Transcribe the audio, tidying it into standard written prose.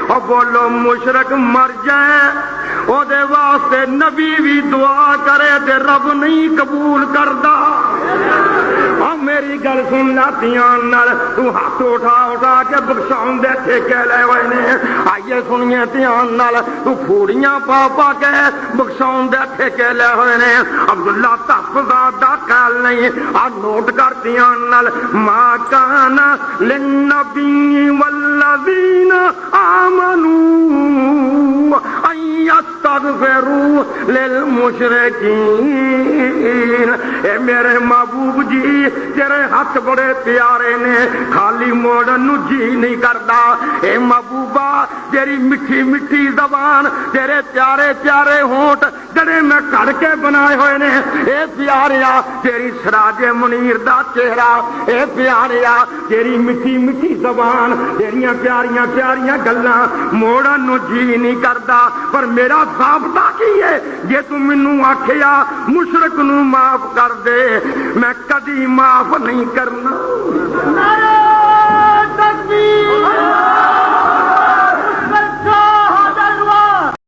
اور بولو مشرک مر جائے او دے واسطے نبی بھی دعا کرے تے رب نہیں قبول کردا۔ اور میری گل سن لا دھیان نال، تو ہاتھ اٹھا کے بخشاؤں دے ٹھیکے لے ہوئے نے۔ آئیے سنیے دھیان نال، تو پھوڑیاں پا کے بخشاؤں دے ٹھیکے لے ہوئے نے۔ عبداللہ تحفظ دا خیال نہیں، آ نوٹ کر دھیان نال، ما کان للنبی والذین آمنوا ان یستغفروا للمشرکین۔ اے میرے محبوب جی تیرے ہاتھ بڑے پیارے نے، خالی موڑن نو جی نہیں کردا۔ اے محبوبہ تیری میٹھی میٹھی زبان، تیرے پیارے پیارے ہونٹ جڑے میں کڑ کے بنائے ہوئے نے، اے پیاریا تیری سراج منیر دا چہرہ، اے پیاریا تیری میٹھی میٹھی زبان، تیریاں پیاریاں پیاریاں گلاں موڑن نو جی نہیں کردا۔ پر میرا ضابطہ کی ہے، جے تو مینوں آکھیا مشرک نو معاف کر دے، میں کدی معاف نہیں کرنا۔